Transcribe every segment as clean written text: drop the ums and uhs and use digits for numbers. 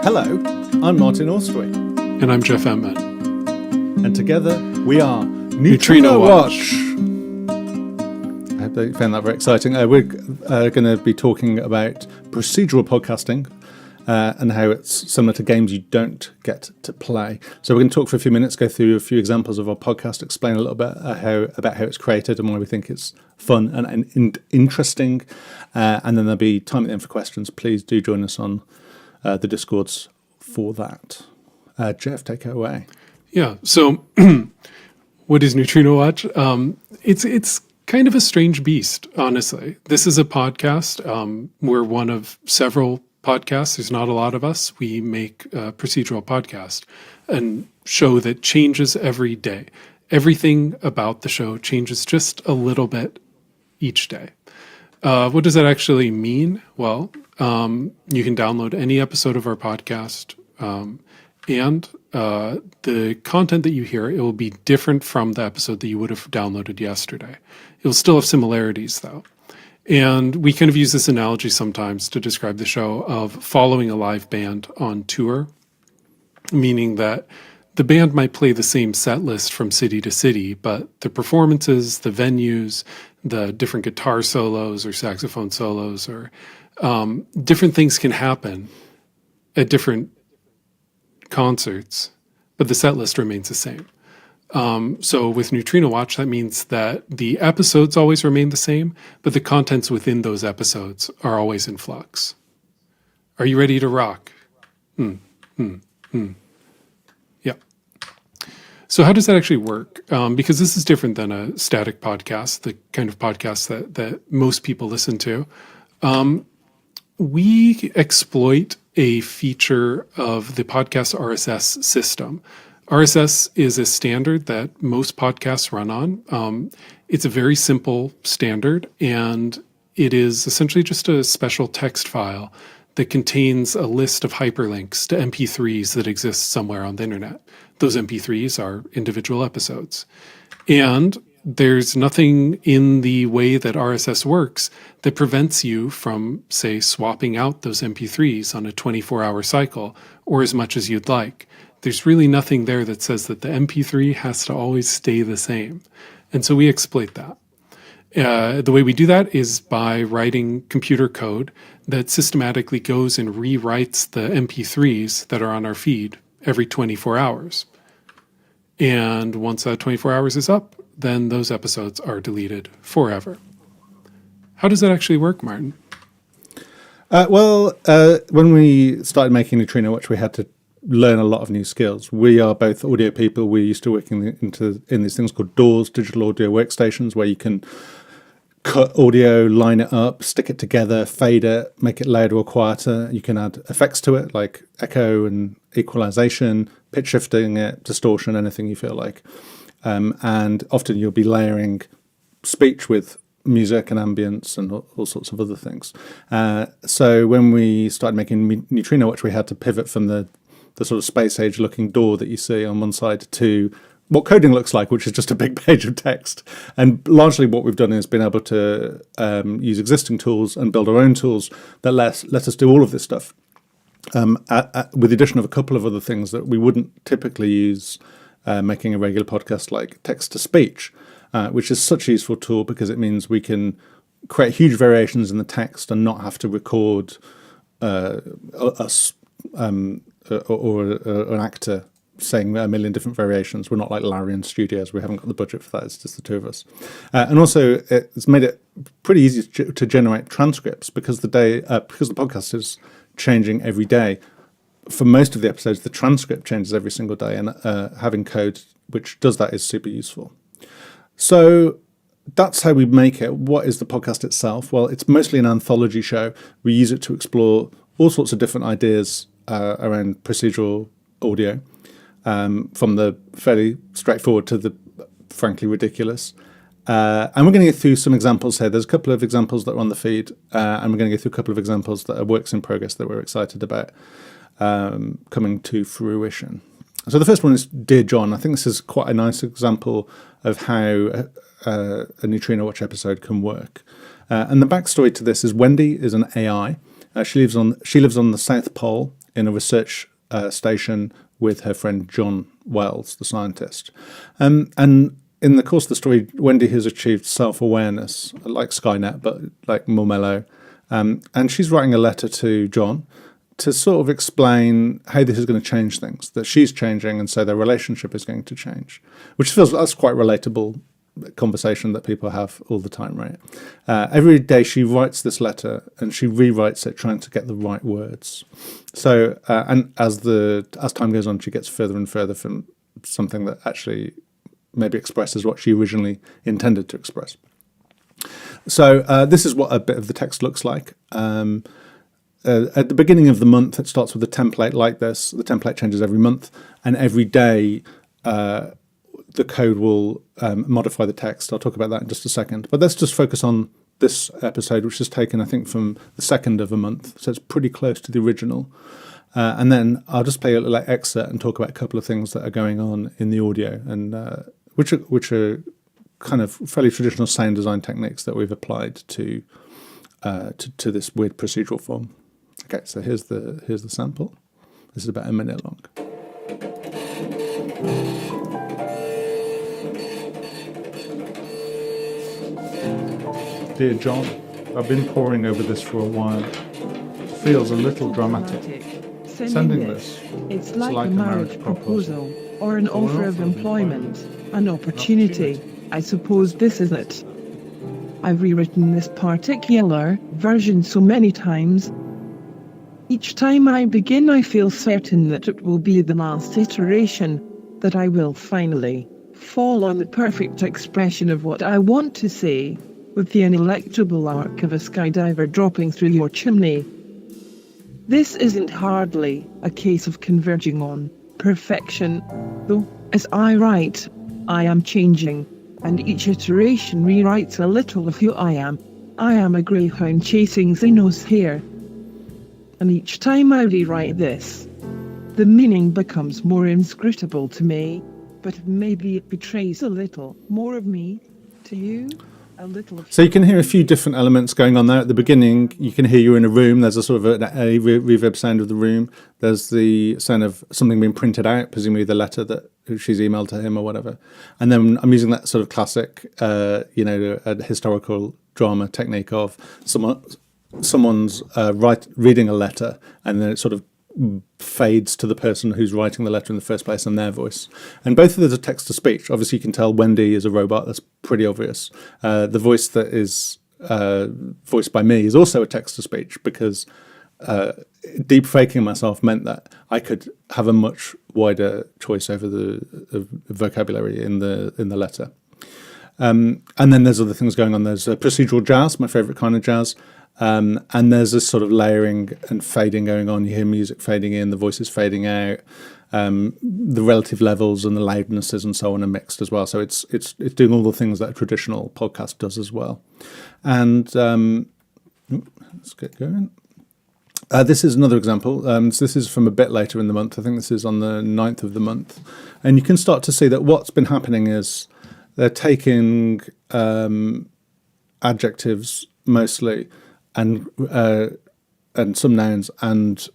Hello, I'm Martin Austwick. And I'm Jeff Emtman. And together we are Neutrinowatch. I hope you found that very exciting. We're going to be talking about procedural podcasting and how it's similar to games you don't get to play. So we're going to talk for a few minutes, go through a few examples of our podcast, explain a little bit about how it's created and why we think it's fun and interesting. And then there'll be time at the end for questions. Please do join us on the Discords for that. Jeff, take it away. Yeah. So, what is Neutrinowatch? It's kind of a strange beast, honestly. This is a podcast. We're one of several podcasts. There's not a lot of us. We make a procedural podcast, and show that changes every day. Everything about the show changes just a little bit each day. What does that actually mean? Well, you can download any episode of our podcast, and the content that you hear, it will be different from the episode that you would have downloaded yesterday. It will still have similarities, though. And we kind of use this analogy sometimes to describe the show of following a live band on tour, meaning that the band might play the same set list from city to city, but the performances, the venues, the different guitar solos or saxophone solos or different things can happen at different concerts, but the set list remains the same. So with Neutrinowatch, that means that the episodes always remain the same, but the contents within those episodes are always in flux. Are you ready to rock? Yeah. So how does that actually work? Because this is different than a static podcast, the kind of podcast that most people listen to. We exploit a feature of the podcast RSS system. RSS is a standard that most podcasts run on. It's a very simple standard, and it is essentially just a special text file that contains a list of hyperlinks to MP3s that exist somewhere on the internet. Those MP3s are individual episodes. And there's nothing in the way that RSS works that prevents you from, say, swapping out those MP3s on a 24-hour cycle or as much as you'd like. There's really nothing there that says that the MP3 has to always stay the same. And so we exploit that. The way we do that is by writing computer code that systematically goes and rewrites the MP3s that are on our feed every 24 hours. And once that 24 hours is up, then those episodes are deleted forever. How does that actually work, Martin? When we started making Neutrinowatch, we had to learn a lot of new skills. We are both audio people. We're used to working in these things called DAWs, digital audio workstations, where you can cut audio, line it up, stick it together, fade it, make it louder or quieter. You can add effects to it, like echo and equalization, pitch shifting it, distortion, anything you feel like. And often you'll be layering speech with music and ambience and all sorts of other things. So when we started making Neutrinowatch, we had to pivot from the sort of space age looking DAW that you see on one side to what coding looks like, which is just a big page of text. And largely what we've done is been able to use existing tools and build our own tools that let us do all of this stuff, with the addition of a couple of other things that we wouldn't typically use making a regular podcast, like text-to-speech, which is such a useful tool because it means we can create huge variations in the text and not have to record us or an actor saying a million different variations. We're not like Larian Studios. We haven't got the budget for that. It's just the two of us. And also, it's made it pretty easy to generate transcripts because the podcast is changing every day. For most of the episodes, the transcript changes every single day, and having code which does that is super useful. So that's how we make it. What is the podcast itself? Well, it's mostly an anthology show. We use it to explore all sorts of different ideas around procedural audio, from the fairly straightforward to the frankly ridiculous. And we're going to go through some examples here. There's a couple of examples that are on the feed, and we're going to go through a couple of examples that are works in progress that we're excited about coming to fruition. So the first one is Dear John. I think this is quite a nice example of how a Neutrinowatch episode can work. And the backstory to this is Wendy is an AI. She lives on the South Pole. in a research station with her friend John Wells, the scientist. And in the course of the story, Wendy has achieved self-awareness, like Skynet, but like more mellow. And she's writing a letter to John to sort of explain how this is going to change things, that she's changing, and so their relationship is going to change, which feels that's quite relatable conversation that people have all the time, right? Every day she writes this letter and she rewrites it, trying to get the right words. So, and as time goes on, she gets further and further from something that actually maybe expresses what she originally intended to express. So this is what a bit of the text looks like. At the beginning of the month, it starts with a template like this. The template changes every month, and every day the code will modify the text. I'll talk about that in just a second. But let's just focus on this episode, which is taken, I think, from the 2nd of a month. So it's pretty close to the original. And then I'll just play a little excerpt and talk about a couple of things that are going on in the audio, and which are kind of fairly traditional sound design techniques that we've applied to this weird procedural form. Okay, so here's the sample. This is about a minute long. Dear John, I've been poring over this for a while. It feels a little dramatic. Sending this, it's like a marriage proposal or an offer of employment, an opportunity. I suppose this is it. I've rewritten this particular version so many times. Each time I begin, I feel certain that it will be the last iteration, that I will finally fall on the perfect expression of what I want to say, with the ineluctable arc of a skydiver dropping through your chimney. This isn't hardly a case of converging on perfection, though, as I write, I am changing, and each iteration rewrites a little of who I am. I am a greyhound chasing Xenos here. And each time I rewrite this, the meaning becomes more inscrutable to me, but maybe it betrays a little more of me to you. So you can hear a few different elements going on there. At the beginning, you can hear you're in a room. There's a sort of a reverb sound of the room. There's the sound of something being printed out, presumably the letter that she's emailed to him or whatever. And then I'm using that sort of classic, a historical drama technique of someone's reading a letter, and then it sort of fades to the person who's writing the letter in the first place and their voice. And both of those are text-to-speech. Obviously, you can tell Wendy is a robot. That's pretty obvious. The voice that is voiced by me is also a text-to-speech, because deep faking myself meant that I could have a much wider choice over the vocabulary in the letter. And then there's other things going on. There's procedural jazz, my favourite kind of jazz. And there's this sort of layering and fading going on. You hear music fading in, the voices fading out. The relative levels and the loudnesses and so on are mixed as well. So it's doing all the things that a traditional podcast does as well. And let's get going. This is another example. So this is from a bit later in the month. I think this is on the 9th of the month. And you can start to see that what's been happening is they're taking adjectives mostly and some nouns and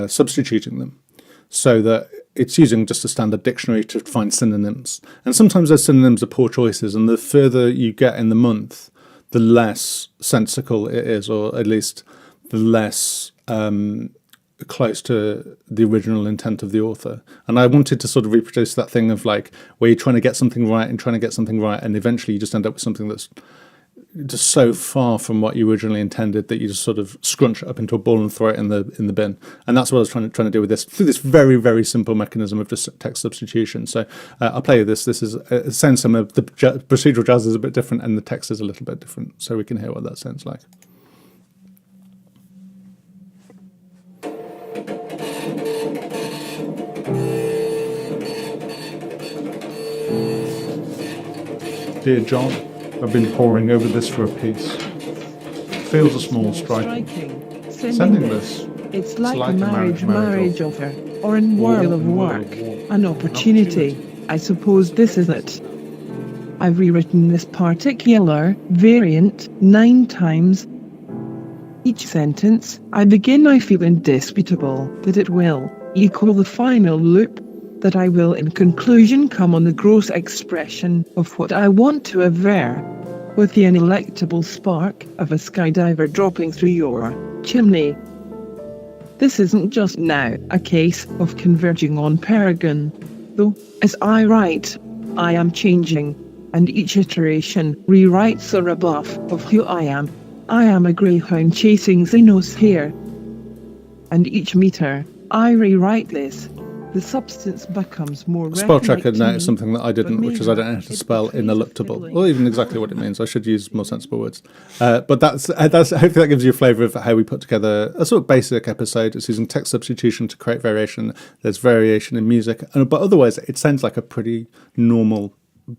substituting them, so that it's using just a standard dictionary to find synonyms. And sometimes those synonyms are poor choices, and the further you get in the month, the less sensical it is, or at least the less close to the original intent of the author. And I wanted to sort of reproduce that thing of like where you're trying to get something right, and eventually you just end up with something that's just so far from what you originally intended that you just sort of scrunch it up into a ball and throw it in the bin. And that's what I was trying to do with this, through this very, very simple mechanism of just text substitution. So I'll play you this. This is it sounds similar. The procedural jazz is a bit different, and the text is a little bit different. So we can hear what that sounds like. Dear John, I've been poring over this for a piece. Feels a small striking. Sending this, it's like a marriage offer, or a whirl of work, an opportunity. I suppose this is it. I've rewritten this particular variant 9 times. Each sentence I begin, I feel indisputable that it will equal the final loop, that I will in conclusion come on the gross expression of what I want to aver, with the ineluctable spark of a skydiver dropping through your chimney. This isn't just now a case of converging on Peregrine, though, as I write, I am changing, and each iteration rewrites a rebuff of who I am. I am a greyhound chasing Xenos here. And each meter, I rewrite this. The substance becomes more Spell checker recognised noticed something that I didn't, which is I don't know how to spell ineluctable, or even exactly what it means. I should use more sensible words. But that's hopefully that gives you a flavour of how we put together a sort of basic episode. It's using text substitution to create variation. There's variation in music, but otherwise it sounds like a pretty normal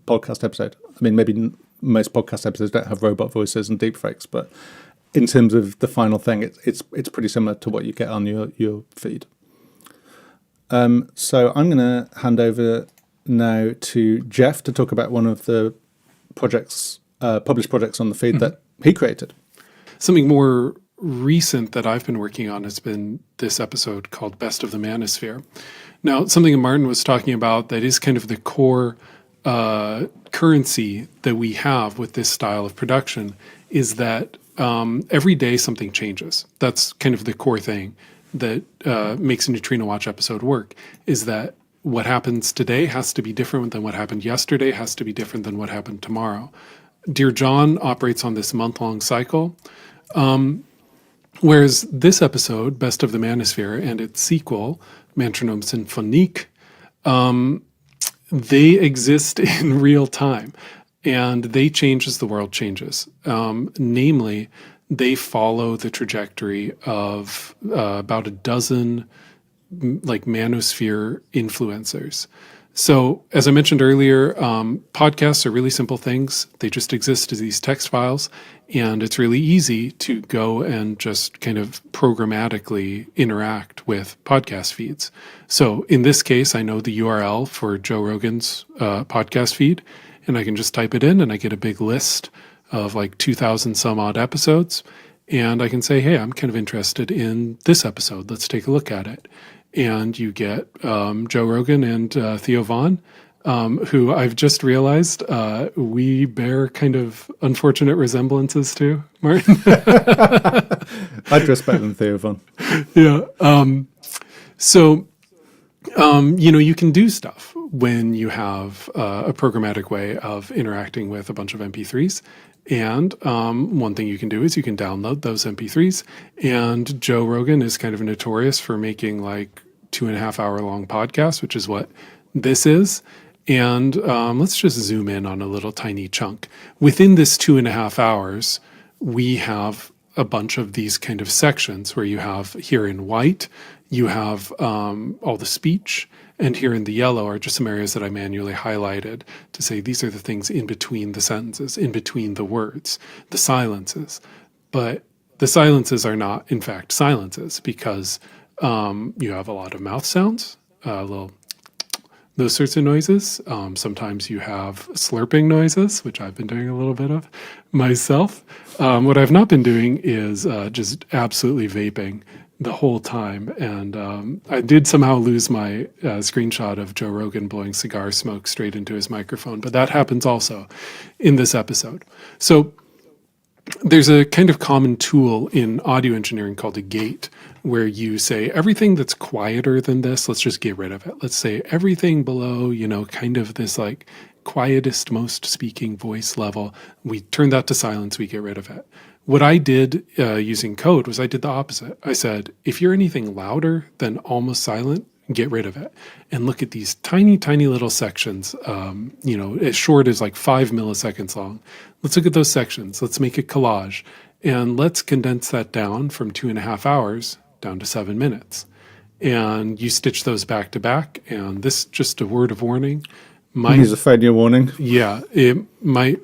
podcast episode. I mean, maybe most podcast episodes don't have robot voices and deepfakes, but in terms of the final thing, it's pretty similar to what you get on your feed. So I'm going to hand over now to Jeff to talk about one of the projects, published projects on the feed that he created. Something more recent that I've been working on has been this episode called Best of the Manosphere. Now, something that Martin was talking about that is kind of the core currency that we have with this style of production is that every day something changes. That's kind of the core thing that makes a Neutrinowatch episode work, is that what happens today has to be different than what happened yesterday, has to be different than what happened tomorrow. Dear John operates on this month-long cycle, whereas this episode, Best of the Manosphere, and its sequel, Metronome Symphonique, they exist in real time, and they change as the world changes. Namely, they follow the trajectory of about a dozen like manosphere influencers. So as I mentioned earlier, podcasts are really simple things. They just exist as these text files, and it's really easy to go and just kind of programmatically interact with podcast feeds. So in this case, I know the URL for Joe Rogan's podcast feed, and I can just type it in and I get a big list of like 2,000 some odd episodes. And I can say, hey, I'm kind of interested in this episode. Let's take a look at it. And you get Joe Rogan and Theo Vaughn, who I've just realized we bear kind of unfortunate resemblances to, Martin. I dress better than Theo Vaughn. Yeah. So, you can do stuff when you have a programmatic way of interacting with a bunch of MP3s. And one thing you can do is you can download those MP3s. And Joe Rogan is kind of notorious for making like 2.5 hour long podcasts, which is what this is. And let's just zoom in on a little tiny chunk. Within this 2.5 hours, we have a bunch of these kind of sections where you have here in white, you have all the speech, and here in the yellow are just some areas that I manually highlighted to say these are the things in between the sentences, in between the words, the silences. But the silences are not, in fact, silences because you have a lot of mouth sounds, those sorts of noises. Sometimes you have slurping noises, which I've been doing a little bit of myself. What I've not been doing is just absolutely vaping the whole time. And I did somehow lose my screenshot of Joe Rogan blowing cigar smoke straight into his microphone, but that happens also in this episode. So there's a kind of common tool in audio engineering called a gate, where you say everything that's quieter than this, let's just get rid of it. Let's say everything below, kind of this like quietest, most speaking voice level, we turn that to silence, we get rid of it. What I did using code was I did the opposite. I said, if you're anything louder than almost silent, get rid of it. And look at these tiny, tiny little sections, as short as like 5 milliseconds long. Let's look at those sections. Let's make a collage. And let's condense that down from 2.5 hours down to 7 minutes. And you stitch those back to back. And this, just a word of warning. Here's a failure warning. Yeah, it might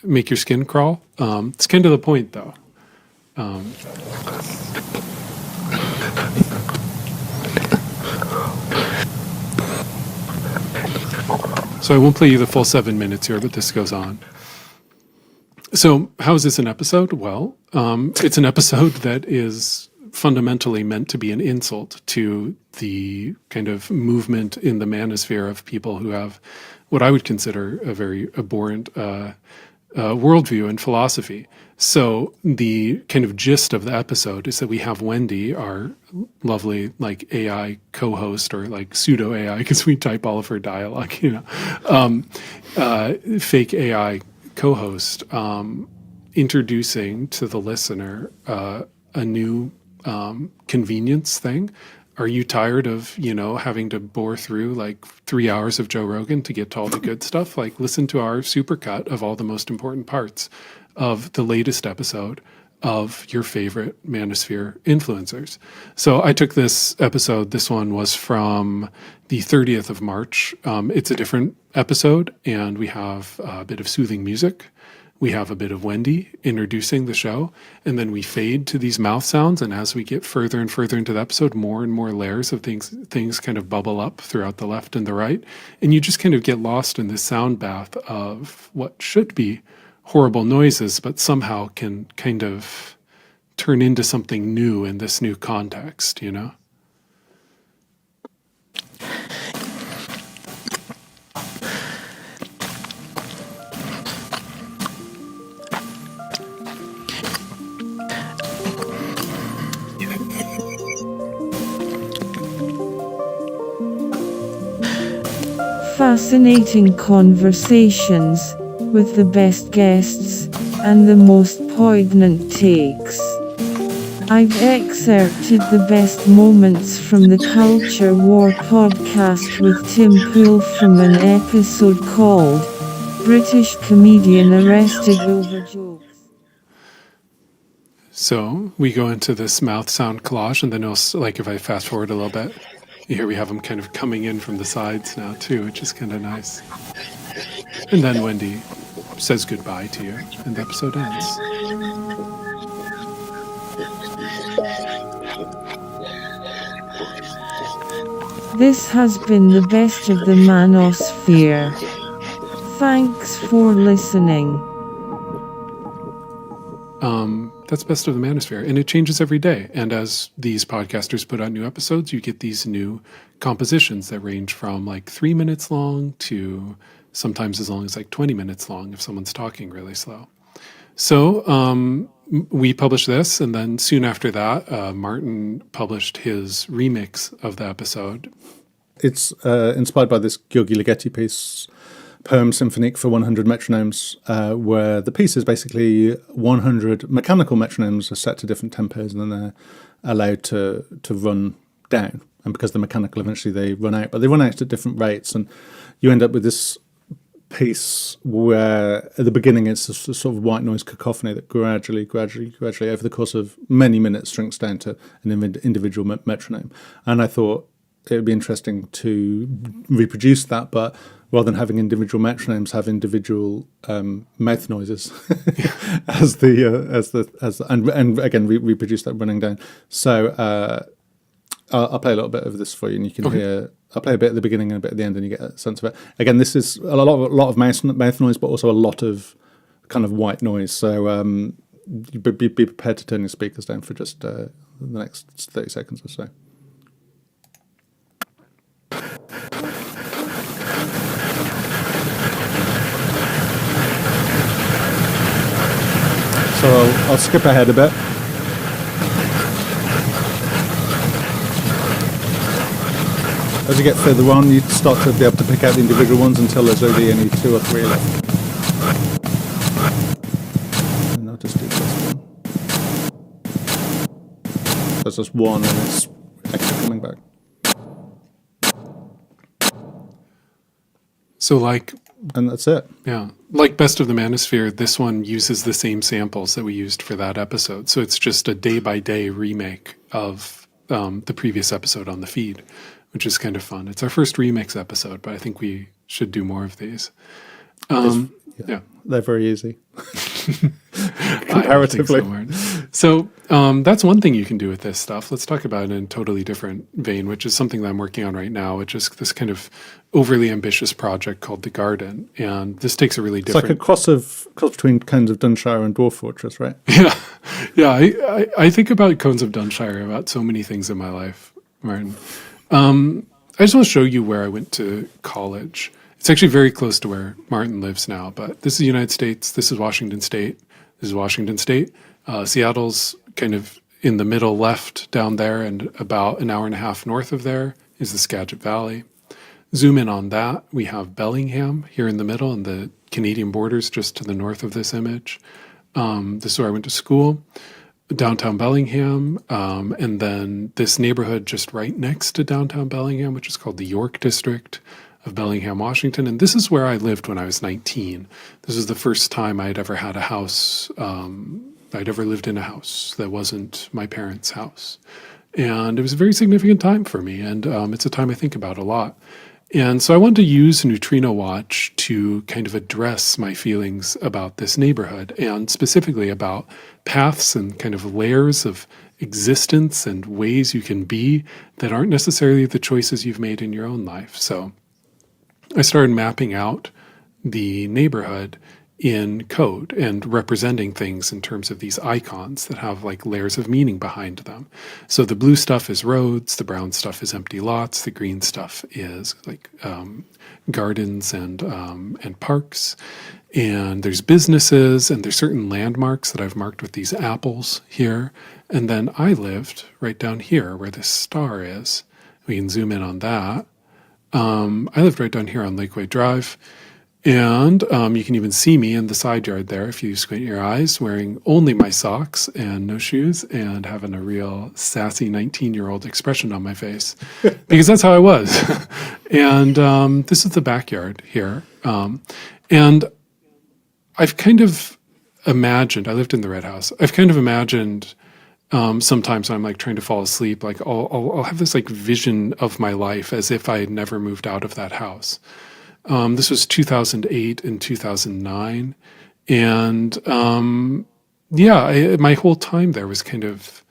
make your skin crawl. It's kind of the point, though. So I won't play you the full 7 minutes here, but this goes on. So how is this an episode? Well, it's an episode that is fundamentally meant to be an insult to the kind of movement in the manosphere of people who have what I would consider a very abhorrent worldview and philosophy. So the kind of gist of the episode is that we have Wendy, our lovely like AI co-host, or like pseudo AI because we type all of her dialogue, fake AI co-host, introducing to the listener a new convenience thing. Are you tired of, having to bore through like 3 hours of Joe Rogan to get to all the good stuff? Like, listen to our supercut of all the most important parts of the latest episode of your favorite manosphere influencers. So I took this episode. This one was from the 30th of March. It's a different episode, and we have a bit of soothing music. We have a bit of Wendy introducing the show, and then we fade to these mouth sounds. And as we get further and further into the episode, more and more layers of things kind of bubble up throughout the left and the right. And you just kind of get lost in this sound bath of what should be horrible noises, but somehow can kind of turn into something new in this new context, Fascinating conversations with the best guests and the most poignant takes. I've excerpted the best moments from the Culture War podcast with Tim Poole from an episode called British Comedian Arrested Over Jokes. So we go into this mouth sound collage, and then like if I fast forward a little bit, here we have them kind of coming in from the sides now too, which is kind of nice. And then Wendy says goodbye to you, and the episode ends. This has been the best of the manosphere. Thanks for listening. That's Best of the Manosphere, and it changes every day. And as these podcasters put out new episodes, you get these new compositions that range from like 3 minutes long to sometimes as long as like 20 minutes long if someone's talking really slow. So we published this, and then soon after that, Martin published his remix of the episode. It's inspired by this György Ligeti piece, Poem Symphonique for 100 metronomes, where the piece is basically 100 mechanical metronomes are set to different tempos, and then they're allowed to run down. And because they're mechanical, eventually they run out, but they run out at different rates, and you end up with this piece where at the beginning it's a sort of white noise cacophony that gradually over the course of many minutes shrinks down to an individual metronome. And I thought it would be interesting to reproduce that, but rather than having individual metronomes, have individual mouth noises and again reproduce that running down. So I'll play a little bit of this for you, and you can hear. I'll play a bit at the beginning and a bit at the end, and you get a sense of it. Again, this is a lot of mouth noise, but also a lot of kind of white noise. So be prepared to turn your speakers down for just the next 30 seconds or so. So I'll skip ahead a bit. As you get further on, you start to be able to pick out the individual ones until there's only 2 or 3 left. And I'll just do this one. There's just one, and it's extra coming back. So and that's it. Yeah. Like Best of the Manosphere, this one uses the same samples that we used for that episode. So it's just a day-by-day remake of the previous episode on the feed, which is kind of fun. It's our first remix episode, but I think we should do more of these. Yeah. They're very easy. Comparatively. So that's one thing you can do with this stuff. Let's talk about it in a totally different vein, which is something that I'm working on right now, which is this kind of overly ambitious project called The Garden. And this takes a really It's different... like a cross between Cones of Dunshire and Dwarf Fortress, right? Yeah. Yeah. I think about Cones of Dunshire about so many things in my life, Martin. I just want to show you where I went to college. It's actually very close to where Martin lives now, but this is the United States. This is Washington State. This is Washington State. Seattle's kind of in the middle left down there, and about an hour and a half north of there is the Skagit Valley. Zoom in on that. We have Bellingham here in the middle, and the Canadian borders just to the north of this image. This is where I went to school, downtown Bellingham, and then this neighborhood just right next to downtown Bellingham, which is called the York District of Bellingham, Washington. And this is where I lived when I was 19. This was the first time I'd ever had a house, I'd ever lived in a house that wasn't my parents' house. And it was a very significant time for me, and it's a time I think about a lot. And so I wanted to use Neutrinowatch to kind of address my feelings about this neighborhood, and specifically about paths and kind of layers of existence and ways you can be that aren't necessarily the choices you've made in your own life. So I started mapping out the neighborhood in code and representing things in terms of these icons that have like layers of meaning behind them. So the blue stuff is roads, the brown stuff is empty lots, the green stuff is like gardens and parks, and there's businesses, and there's certain landmarks that I've marked with these apples here. And then I lived right down here where this star is. We can zoom in on that. I lived right down here on Lakeway Drive. And you can even see me in the side yard there if you squint your eyes, wearing only my socks and no shoes, and having a real sassy 19-year-old expression on my face, because that's how I was. And this is the backyard here. And I've kind of imagined, I lived in the red house, I've kind of imagined sometimes when I'm like trying to fall asleep, like I'll have this like vision of my life as if I had never moved out of that house. This was 2008 and 2009. And my whole time there was kind of,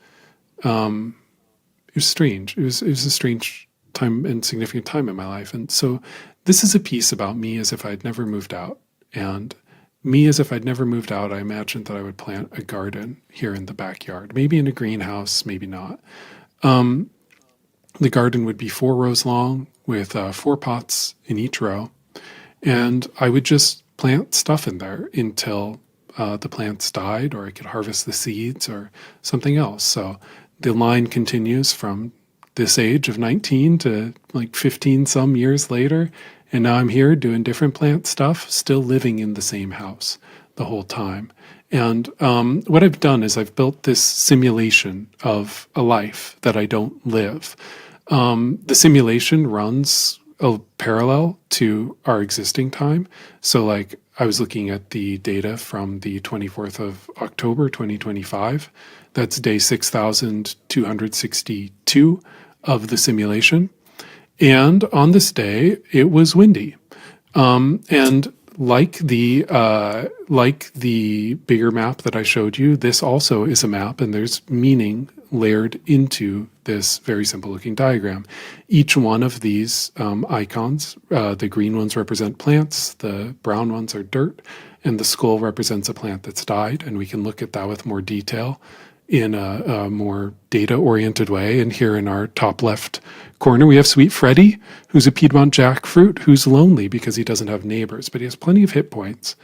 it was strange. It was a strange time and significant time in my life. And so this is a piece about me as if I'd never moved out. And me as if I'd never moved out, I imagined that I would plant a garden here in the backyard, maybe in a greenhouse, maybe not. The garden would be 4 rows long with 4 pots in each row. And I would just plant stuff in there until the plants died, or I could harvest the seeds or something else. So the line continues from this age of 19 to like 15 some years later. And now I'm here doing different plant stuff, still living in the same house the whole time. And what I've done is I've built this simulation of a life that I don't live. The simulation runs a parallel to our existing time. So like I was looking at the data from the 24th of October, 2025. That's day 6,262 of the simulation. And on this day, it was windy. And like the bigger map that I showed you, this also is a map, and there's meaning layered into this very simple looking diagram. Each one of these icons, the green ones represent plants, the brown ones are dirt, and the skull represents a plant that's died. And we can look at that with more detail in a more data-oriented way. And here in our top left corner, we have Sweet Freddy, who's a Piedmont jackfruit, who's lonely because he doesn't have neighbors, but he has plenty of hit points.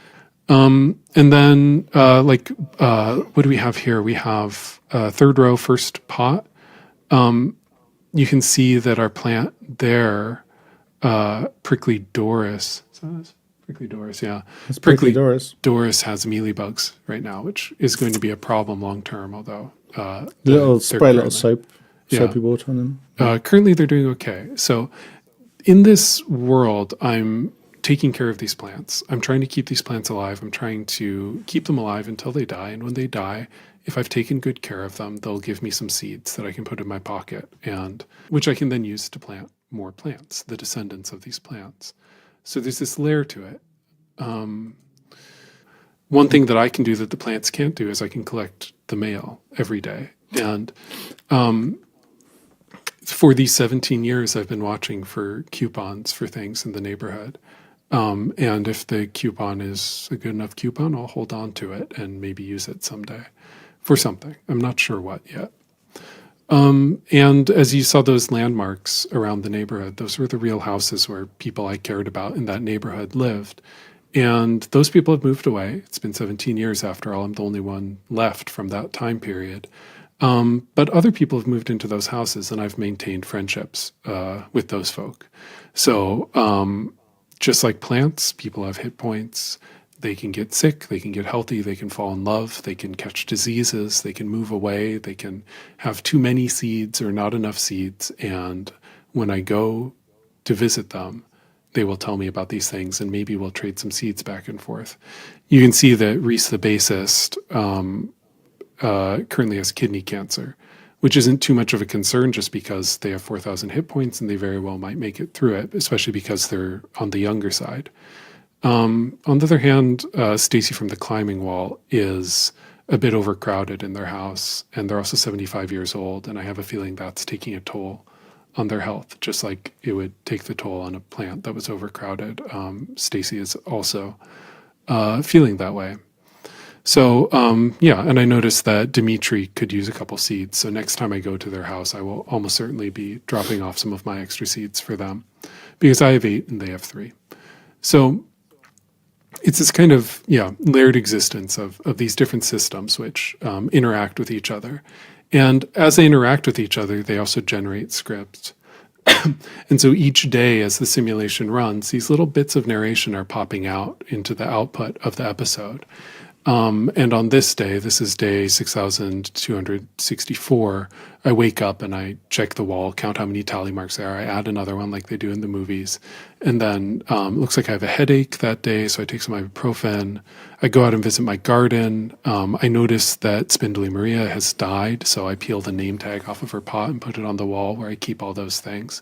And then, what do we have here? We have third row, first pot. You can see that our plant there, Prickly Doris. Prickly Doris, yeah. It's Prickly Doris. Doris has mealybugs right now, which is going to be a problem long term, although Spray a little soapy water on them. Currently they're doing okay. So in this world, I'm taking care of these plants. I'm trying to keep these plants alive. I'm trying to keep them alive until they die. And when they die, if I've taken good care of them, they'll give me some seeds that I can put in my pocket, and which I can then use to plant more plants, the descendants of these plants. So there's this layer to it. one thing that I can do that the plants can't do is I can collect the mail every day. And for these 17 years, I've been watching for coupons for things in the neighborhood. And if the coupon is a good enough coupon, I'll hold on to it and maybe use it someday for something. I'm not sure what yet. And as you saw those landmarks around the neighborhood, those were the real houses where people I cared about in that neighborhood lived. And those people have moved away. It's been 17 years after all. I'm the only one left from that time period. But other people have moved into those houses, and I've maintained friendships with those folk. So just like plants, people have hit points. They can get sick, they can get healthy, they can fall in love, they can catch diseases, they can move away, they can have too many seeds or not enough seeds. And when I go to visit them, they will tell me about these things, and maybe we'll trade some seeds back and forth. You can see that Reese, the bassist, currently has kidney cancer, which isn't too much of a concern just because they have 4,000 hit points and they very well might make it through it, especially because they're on the younger side. On the other hand, Stacy from the climbing wall is a bit overcrowded in their house, and they're also 75 years old, and I have a feeling that's taking a toll on their health, just like it would take the toll on a plant that was overcrowded. Stacy is also feeling that way. So, and I noticed that Dimitri could use a couple seeds, so next time I go to their house, I will almost certainly be dropping off some of my extra seeds for them, because I have 8 and they have 3. So it's this kind of, layered existence of these different systems which interact with each other. And as they interact with each other, they also generate scripts. And so each day as the simulation runs, these little bits of narration are popping out into the output of the episode. And on this day, this is day 6,264, I wake up and I check the wall, count how many tally marks there are. I add another one like they do in the movies. And then it looks like I have a headache that day, so I take some ibuprofen. I go out and visit my garden. I notice that Spindly Maria has died, so I peel the name tag off of her pot and put it on the wall where I keep all those things.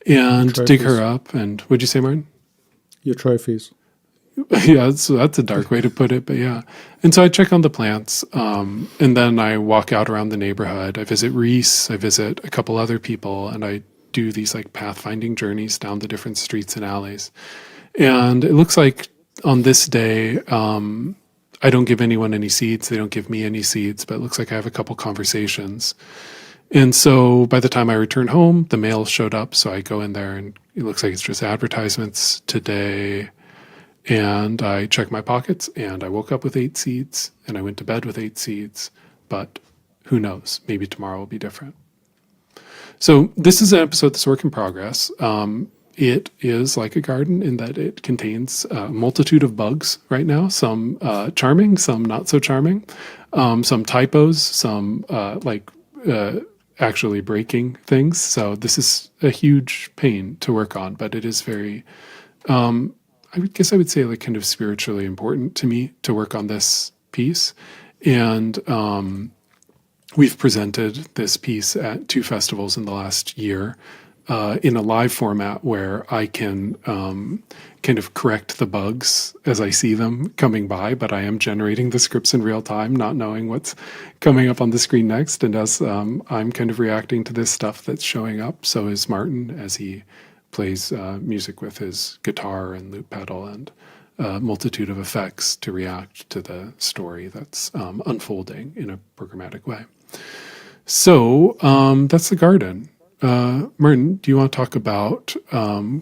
And dig her up. And what'd you say, Martin? Your trophies. Yeah, so that's a dark way to put it, but yeah. And so I check on the plants, and then I walk out around the neighborhood. I visit Reese, I visit a couple other people, and I do these like pathfinding journeys down the different streets and alleys. And it looks like on this day, I don't give anyone any seeds. They don't give me any seeds, but it looks like I have a couple conversations. And so by the time I return home, the mail showed up, so I go in there, and it looks like it's just advertisements today. And I checked my pockets, and I woke up with 8 seeds, and I went to bed with 8 seeds. But who knows? Maybe tomorrow will be different. So this is an episode that's work in progress. It is like a garden in that it contains a multitude of bugs right now, some charming, some not so charming, some typos, some actually breaking things. So this is a huge pain to work on, but it is very... I guess I would say like kind of spiritually important to me to work on this piece. And we've presented this piece at 2 festivals in the last year in a live format where I can kind of correct the bugs as I see them coming by, but I am generating the scripts in real time, not knowing what's coming up on the screen next. And as I'm kind of reacting to this stuff that's showing up, so is Martin as he plays music with his guitar and loop pedal and a multitude of effects to react to the story that's unfolding in a programmatic way. So that's the garden. Martin, do you want to talk about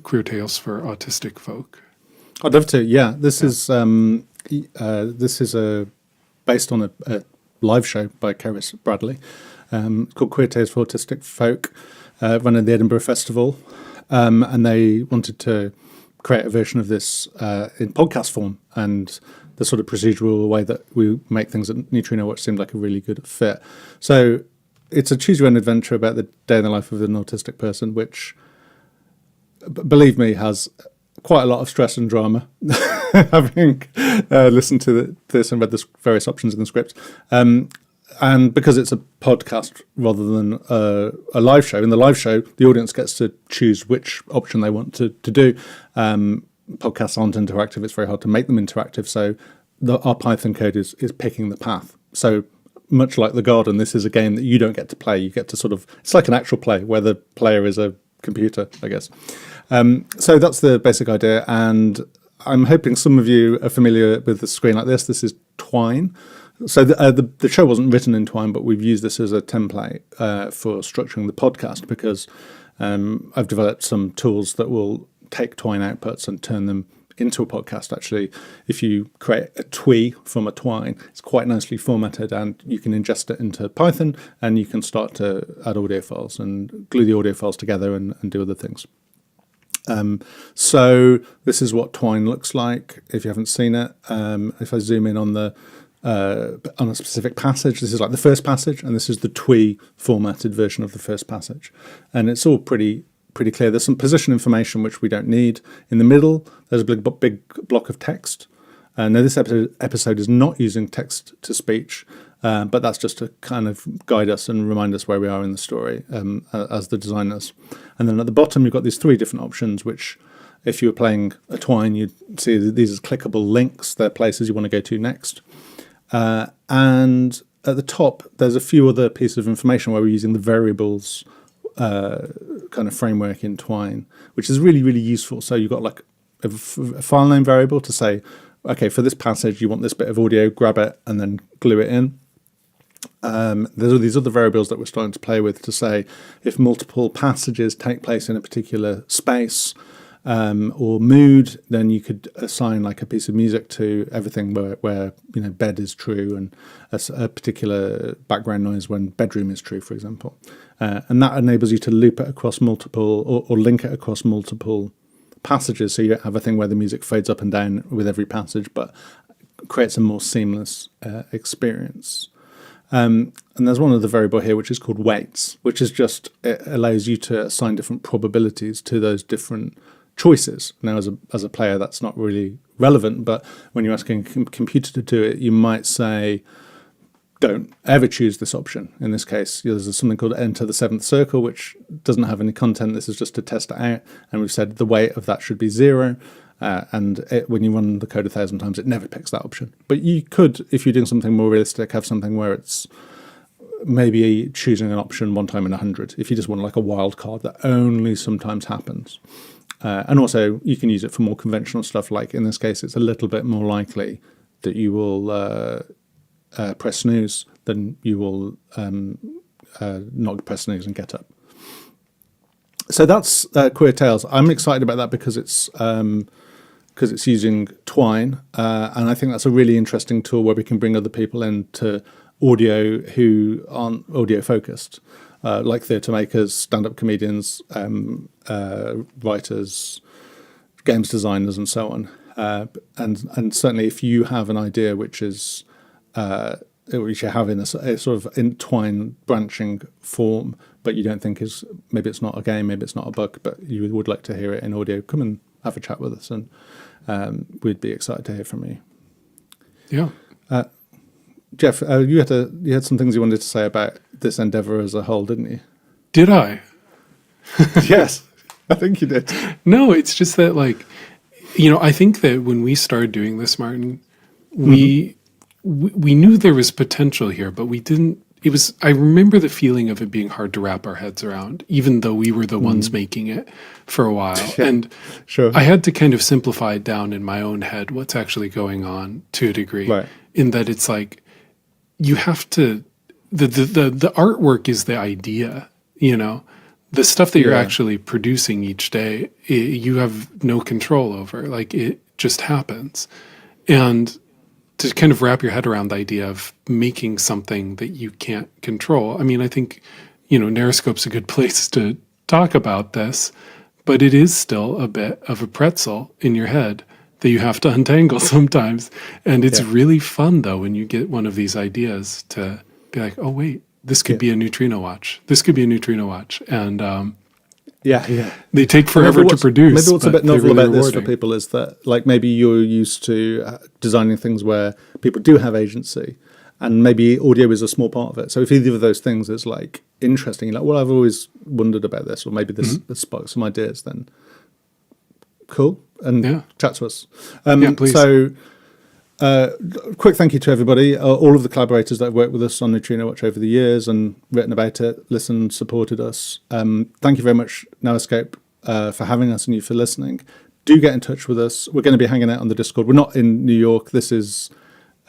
Queer Tales for Autistic Folk? I'd love to. Yeah, this is based on a live show by Keris Bradley called Queer Tales for Autistic Folk, run at the Edinburgh Festival. And they wanted to create a version of this in podcast form, and the sort of procedural way that we make things at Neutrinowatch seemed like a really good fit. So it's a choose your own adventure about the day in the life of an autistic person, which, believe me, has quite a lot of stress and drama, having listened to this and read the various options in the script. And because it's a podcast rather than a live show, in the live show, the audience gets to choose which option they want to do. Podcasts aren't interactive. It's very hard to make them interactive. So our Python code is picking the path. So much like the garden, this is a game that you don't get to play. You get to sort of, it's like an actual play where the player is a computer, I guess. So that's the basic idea, and I'm hoping some of you are familiar with the screen like this. This is Twine. So the show wasn't written in Twine, but we've used this as a template for structuring the podcast, because I've developed some tools that will take Twine outputs and turn them into a podcast. Actually, if you create a twee from a Twine, it's quite nicely formatted, and you can ingest it into Python, and you can start to add audio files and glue the audio files together and do other things. So this is what Twine looks like if you haven't seen it. If I zoom in on a specific passage, this is like the first passage, and this is the twee formatted version of the first passage, and it's all pretty clear. There's some position information which we don't need. In the middle, there's a big block of text. Now this episode is not using text to speech, but that's just to kind of guide us and remind us where we are in the story as the designers. And then at the bottom, you've got these 3 different options, which if you were playing a Twine, you'd see these as clickable links. They're places you want to go to next. And at the top, there's a few other pieces of information where we're using the variables kind of framework in Twine, which is really, really useful. So you've got like a file name variable to say, okay, for this passage, you want this bit of audio, grab it, and then glue it in. There's all these other variables that we're starting to play with to say if multiple passages take place in a particular space or mood, then you could assign like a piece of music to everything where bed is true, and a particular background noise when bedroom is true, for example. And that enables you to loop it across multiple or link it across multiple passages, so you don't have a thing where the music fades up and down with every passage, but creates a more seamless experience. And there's one other variable here which is called weights, which is just, it allows you to assign different probabilities to those different choices. Now, as a player, that's not really relevant, but when you're asking a computer to do it, you might say, don't ever choose this option. In this case, there's something called enter the 7th circle, which doesn't have any content. This is just to test it out. And we've said the weight of that should be 0. When you run the code 1,000 times, it never picks that option. But you could, if you're doing something more realistic, have something where it's maybe choosing an option 1 time in 100. If you just want like a wild card that only sometimes happens. And also, you can use it for more conventional stuff. Like in this case, it's a little bit more likely that you will press snooze than you will not press snooze and get up. So that's Queer Tales. I'm excited about that because it's using Twine, and I think that's a really interesting tool where we can bring other people into audio who aren't audio focused, like theatre makers, stand-up comedians, writers, games designers, and so on. And certainly, if you have an idea which is which you have in a sort of in Twine branching form, but you don't think is, maybe it's not a game, maybe it's not a book, but you would like to hear it in audio, come and have a chat with us, and we'd be excited to hear from you. Yeah. Jeff, you had some things you wanted to say about this endeavour as a whole, didn't you? Did I? Yes, I think you did. No, it's just that, like, I think that when we started doing this, Martin, we knew there was potential here, but we didn't. I remember the feeling of it being hard to wrap our heads around, even though we were the ones making it for a while. Yeah, and sure. I had to kind of simplify it down in my own head, what's actually going on to a degree, right. In that it's like, you have to, the artwork is the idea, the stuff that you're actually producing each day, you have no control over, like it just happens. And to kind of wrap your head around the idea of making something that you can't control. I mean, I think, NarraScope's a good place to talk about this, but it is still a bit of a pretzel in your head that you have to untangle sometimes. And it's really fun, though, when you get one of these ideas to be like, oh, wait, this could be a Neutrinowatch. This could be a Neutrinowatch. And they take forever to produce. Maybe what's a bit novel really about this rewarding for people is that, like, maybe you're used to designing things where people do have agency, and maybe audio is a small part of it. So if either of those things is like interesting, you're like, well, I've always wondered about this, or maybe this sparks some ideas, then cool, and chat to us. Please. So quick thank you to everybody, all of the collaborators that have worked with us on Neutrinowatch over the years and written about it, listened, supported us. Thank you very much, NarraScope, for having us and you for listening. Do get in touch with us. We're going to be hanging out on the Discord. We're not in New York. This is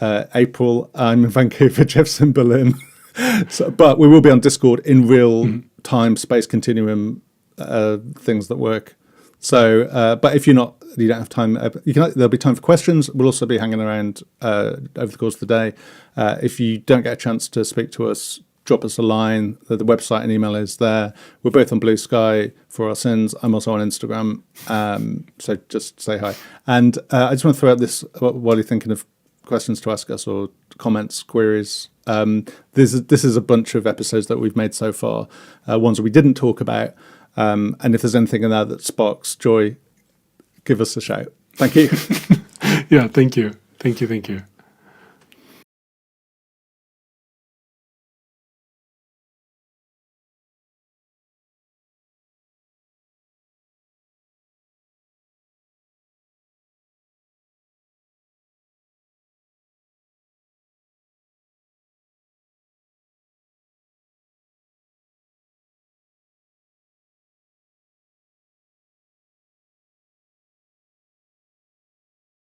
April. I'm in Vancouver, Jeff's in Berlin. But we will be on Discord in real time, space continuum, things that work. So, but if you don't have time, there'll be time for questions. We'll also be hanging around over the course of the day. If you don't get a chance to speak to us, drop us a line. The website and email is there. We're both on Blue Sky for our sins. I'm also on Instagram. So just say hi. And I just want to throw out this while you're thinking of questions to ask us or comments, queries. This is a bunch of episodes that we've made so far, ones that we didn't talk about. And if there's anything in there that sparks joy, give us a shout. Thank you. Yeah, thank you. Thank you.